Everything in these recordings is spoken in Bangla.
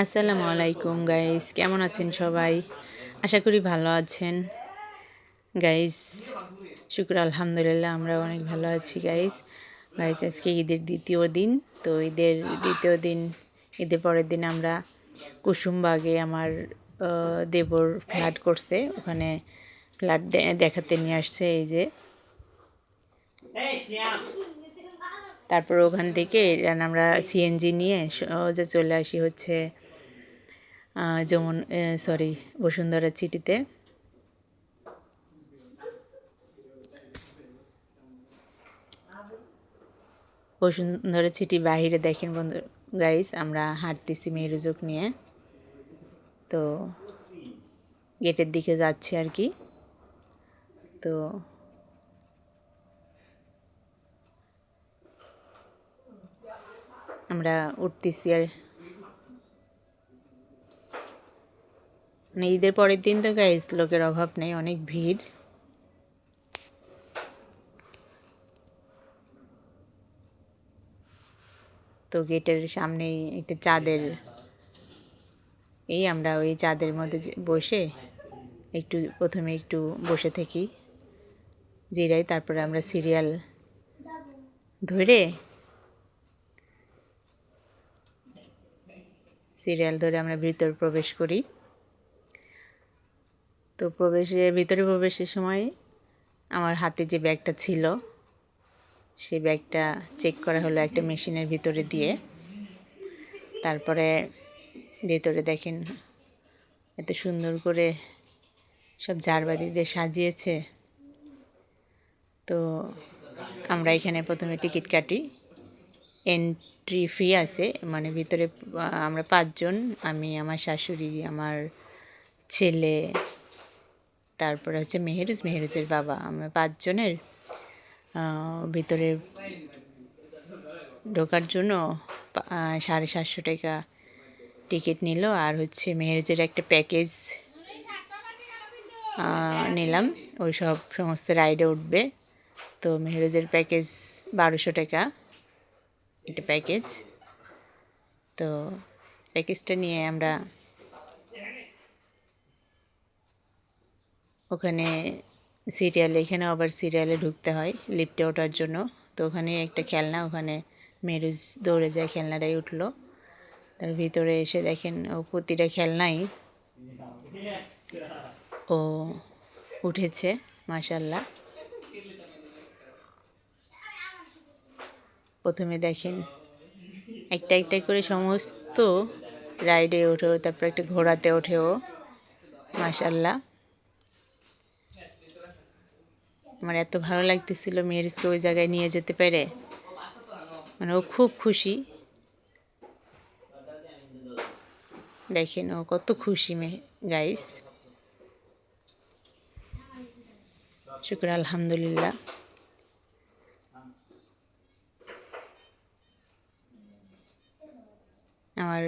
আসসালামু আলাইকুম গাইস, কেমন আছেন সবাই? আশা করি ভালো আছেন গাইস। শুক্র আলহামদুলিল্লাহ, আমরা অনেক ভালো আছি গাইস। আজকে ঈদের দ্বিতীয় দিন। তো ঈদের দ্বিতীয় দিন, ঈদের পরের দিন আমরা কুসুমবাগে আমার দেবর ফ্ল্যাট করছে, ওখানে ফ্ল্যাট দেখাতে নিয়ে আসছে। এই যে তারপর ওখান থেকে আমরা সিএনজি নিয়ে যে চলে আসি হচ্ছে যেমন বসুন্ধরা সিটিতে। বসুন্ধরা সিটি বাহিরে দেখেন বন্ধু গাইস, আমরা হাঁটতেছি মেহরুজক নিয়ে। তো গেটের দিকে যাচ্ছি আর কি। তো আমরা উঠতেছি আর মানে ঈদের পরের দিন তো গাইস লোকের অভাব নেই, অনেক ভিড়। তো গেটের সামনেই একটা চাঁদের, আমরা ওই চাঁদের মধ্যে বসে প্রথমে একটু বসে থাকি, জিরাই। তারপরে আমরা সিরিয়াল ধরে আমরা ভিতর প্রবেশ করি। তো ভিতরে প্রবেশের সময় আমার হাতে যে ব্যাগটা ছিল, সেই ব্যাগটা চেক করা হলো একটা মেশিনের ভিতরে দিয়ে। তারপরে ভেতরে দেখেন এত সুন্দর করে সব ঝাড়বাতি দিয়ে সাজিয়েছে। তো আমরা এখানে প্রথমে টিকিট কাটি, এন্ট্রি ফি আছে, মানে ভিতরে আমরা 5 জন, আমি, আমার শাশুড়ি, আমার ছেলে, তারপরে হচ্ছে মেহেরুজের বাবা, আমরা 5 জনের ভিতরে ঢোকার জন্য 750 টাকা টিকিট নিল। আর হচ্ছে মেহেরুজের একটা প্যাকেজ নিলাম, ওই সমস্ত রাইডে উঠবে। তো মেহেরুজের প্যাকেজ 1200 টাকা একটা প্যাকেজ। তো প্যাকেজটা নিয়ে আমরা ওখানে এখানে আবার সিরিয়ালে ঢুকতে হয় লিফটে ওঠার জন্য। তো ওখানে একটা খেলনা, ওখানে মেহেরুজ দৌড়ে যায়, খেলনাটাই উঠলো। তার ভিতরে এসে দেখেন ও প্রতিটা খেলনাই ও উঠেছে, মাশাল্লাহ। প্রথমে দেখেন একটা একটা করে সমস্ত রাইডে ওঠেও, তারপর একটা ঘোড়াতে ওঠেও, মাশাল্লাহ। আমার এত ভালো লাগতেছিল মেহেরুজকে ওই জায়গায় নিয়ে যেতে পেরে, মানে ও খুব খুশি। দেখেন ও কত খুশি গাইস। শুক্র আলহামদুলিল্লাহ। আমার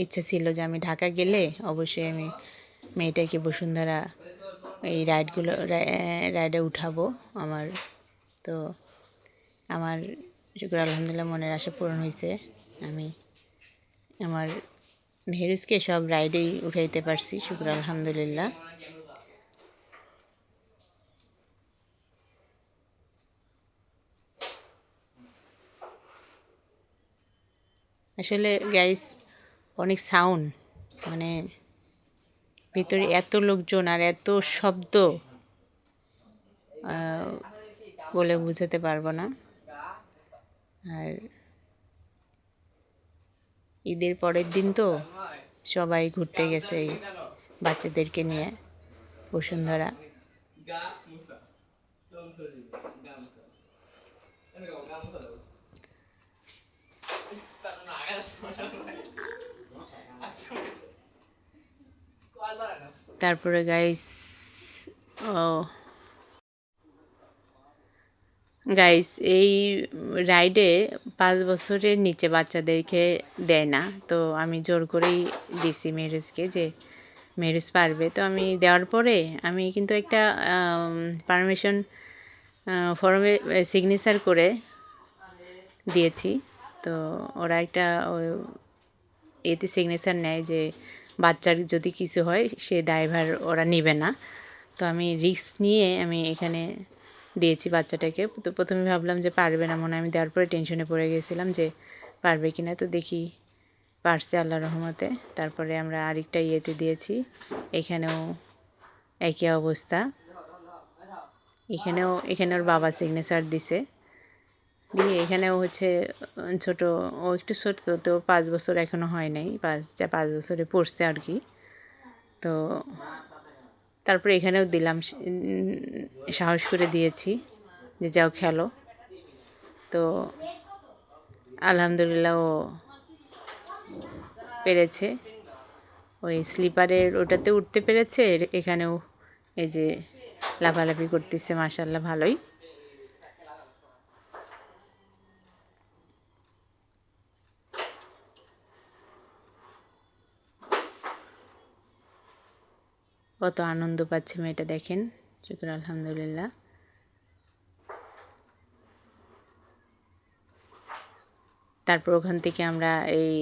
ইচ্ছা ছিল যে আমি ঢাকা গেলে অবশ্যই আমি মেয়েটাকে বসুন্ধরা এই রাইডে উঠাবো আমার। তো আমার শুক্র আলহামদুলিল্লাহ মনের আশা পূরণ হয়েছে। আমি আমার মেহেরুজকে সব রাইডেই উঠাইতে পারছি, শুক্র আলহামদুলিল্লাহ। আসলে গাইস অনেক সাউন্ড, মানে ভিতরে এত লোকজন আর এত শব্দ বলে বুঝাতে পারবো না। আর ঈদের পরের দিন তো সবাই ঘুরতে গেছে এই বাচ্চাদেরকে নিয়ে বসুন্ধরা। তারপরে গাইস এই রাইডে 5 বছরের নিচে বাচ্চাদেরকে দেয় না। তো আমি জোর করেই দিছি মেহেরুজকে, যে মেহেরুজ পারবে। তো আমি দেওয়ার পরে আমি কিন্তু একটা পারমিশন ফর্মে সিগনেচার করে দিয়েছি। তো ওরা একটা এতে সিগনেচার নেয় যে বাচ্চার যদি কিছু হয় সে দায়ভার ওরা নেবে না। তো আমি রিস্ক নিয়ে আমি এখানে দিয়েছি বাচ্চাটাকে। তো প্রথমে ভাবলাম যে পারবে না মনে হয়, আমি দেওয়ার পরে টেনশনে পড়ে গেছিলাম যে পারবে কি না। তো দেখি পারছে আল্লাহর রহমতে। তারপরে আমরা আরেকটা ইয়েতে দিয়েছি, এখানেও একই অবস্থা। এখানে ওর বাবা সিগনেচার দিছে। দিয়ে এখানেও হচ্ছে ছোট, ও একটু ছোট, তো 5 বছর এখনও হয় নাই, 5 বছরে পড়ছে আর কি। তো তারপরে এখানেও দিলাম, সাহস করে দিয়েছি যে যাও খেলো। তো আলহামদুলিল্লাহ ও পেরেছে, ওই স্লিপারের ওটাতে উঠতে পেরেছে। এখানেও এই যে লাফালাফি করতেছে, মাশাআল্লাহ ভালোই। কত আনন্দ পাচ্ছে মেয়েটা দেখেন, শুকর আলহামদুলিল্লাহ। তারপর ওখান থেকে আমরা এই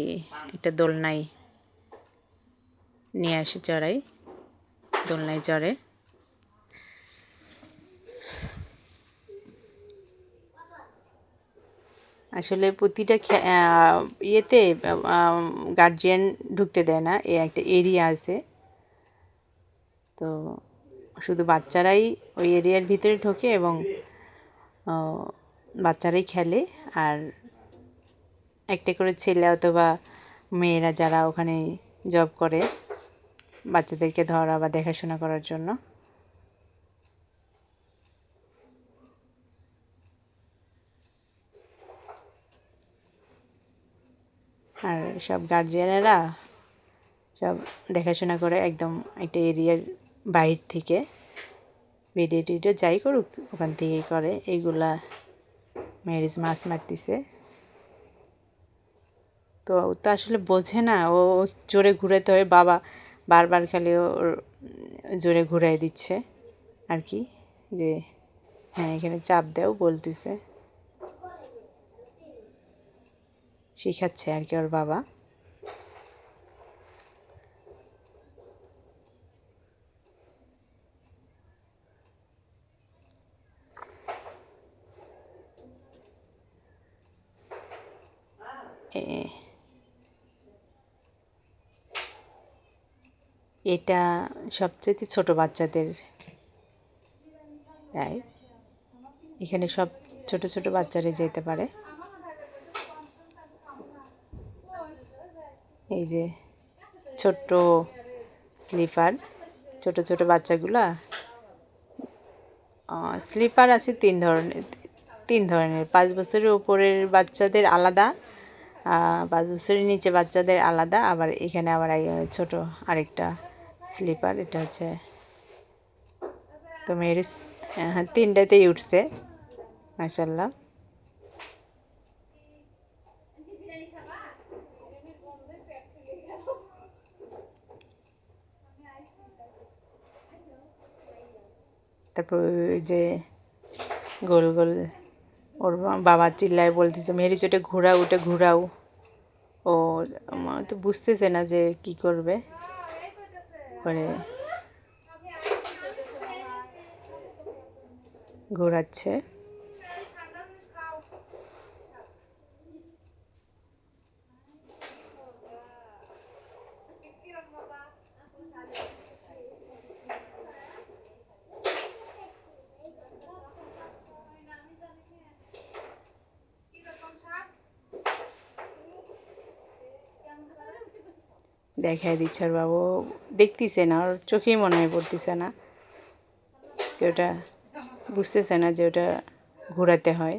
একটা দোলনায় নিয়ে আসি, চড়াই, দোলনায় চড়ে। আসলে প্রতিটা ইয়েতে গার্জিয়ান ঢুকতে দেয় না, এ একটা এরিয়া আছে। তো শুধু বাচ্চারাই ওই এরিয়ার ভিতরে ঢোকে এবং বাচ্চারাই খেলে। আর একটা করে ছেলে অথবা মেয়েরা যারা ওখানে জব করে বাচ্চাদেরকে ধরা বা দেখাশোনা করার জন্য। আর সব গার্জিয়ানেরা সব দেখাশোনা করে একদম একটা এরিয়ার বাইরে থেকে, ভিডিও টিডিও যাই করুক ওখান থেকেই করে। এইগুলা ম্যারেজ মাছ মারতেছে। তো ও তো আসলে বোঝে না, ও জোরে ঘুরাতে হয়, বাবা বারবার খালি ওর জোরে ঘুরাই দিচ্ছে আর কি, যে হ্যাঁ এখানে চাপ দেও বলতেছে, শেখাচ্ছে আর কি ওর বাবা। এটা সবচেয়ে ছোট বাচ্চাদের রাইড। এখানে সব ছোট ছোট বাচ্চারা যেতে পারে। এই যে ছোট্ট স্লিপার, ছোট ছোট বাচ্চাগুলা। স্লিপার আছে 3 ধরনের। 5 বছরের উপরের বাচ্চাদের আলাদা, 5 বছরের নিচে বাচ্চাদের আলাদা। আবার এখানে আবার ছোট আরেকটা স্লিপার, এটা হচ্ছে। তো মেয়ের হ্যাঁ 3টাতেই উঠছে মাশাআল্লাহ। তারপর ওই যে গোল গোল ওর বাবা চিল্লায় বলতেছে মেরি চোটে ঘোরাও, ওটা ঘোরাও। ও তো বুঝতেছে না যে কি করবে, পরে ঘোরাচ্ছে। দেখাই দিচ্ছে আর বাবু দেখতেছে না, ওর চোখেই মনে হয় পড়তেছে না যে ওটা, বুঝতেছে না যে ওটা ঘোরাতে হয়।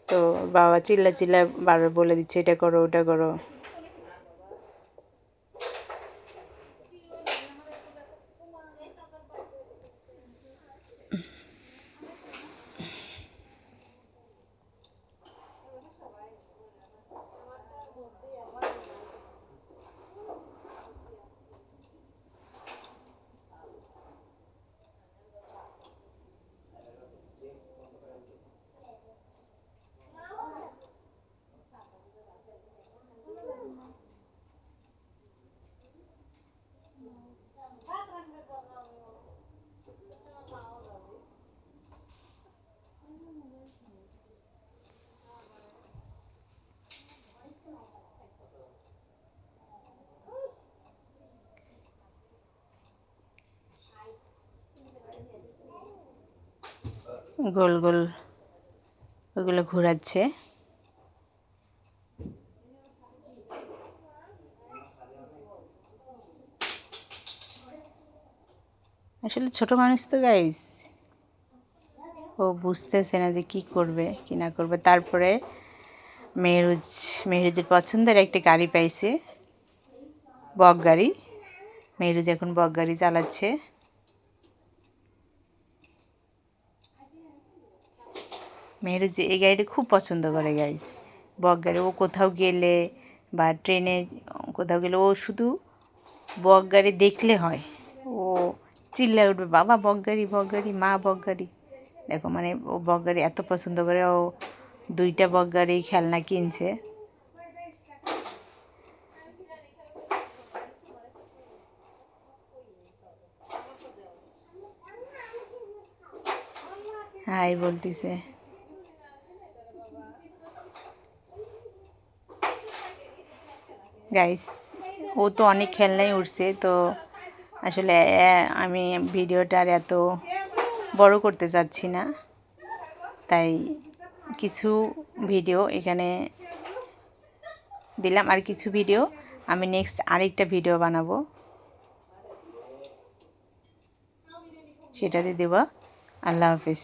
তো বাবা চিল্লা চিল্লা বারবার বলে দিচ্ছে এটা করো ওটা করো। গোল গোল ওগুলো ঘোরাচ্ছে। আসলে ছোট মানুষ তো গাইস, ও বুঝতেছে না যে কি করবে কি না করবে। তারপরে মেহরুজের পছন্দের একটা গাড়ি পাইছে, বক গাড়ি। মেহরুজ এখন বক গাড়ি চালাচ্ছে। মেহরুজ এই গাড়িটা খুব পছন্দ করে গাইস, বক গাড়ি। ও কোথাও গেলে বা ট্রেনে কোথাও গেলে ও শুধু বক গাড়ি দেখলে হয়, ও চিল্লায় উঠবে, বাবা বক গাড়ি, বক গাড়ি, মা বক গাড়ি। দেখো মানে ও বক গাড়ি এত পছন্দ করে, ও 2টা বক গাড়ি খেলনা কিনছে। হাই বলতিছে। গাইস ও তো অনেক খেলনাই উঠছে, তো আসলে আমি ভিডিওটা আর এত বড় করতে চাচ্ছি না, তাই কিছু ভিডিও এখানে দিলাম, আর কিছু ভিডিও আমি নেক্সট আরেকটা ভিডিও বানাবো, সেটাতে দেব। আল্লাহ হাফিজ।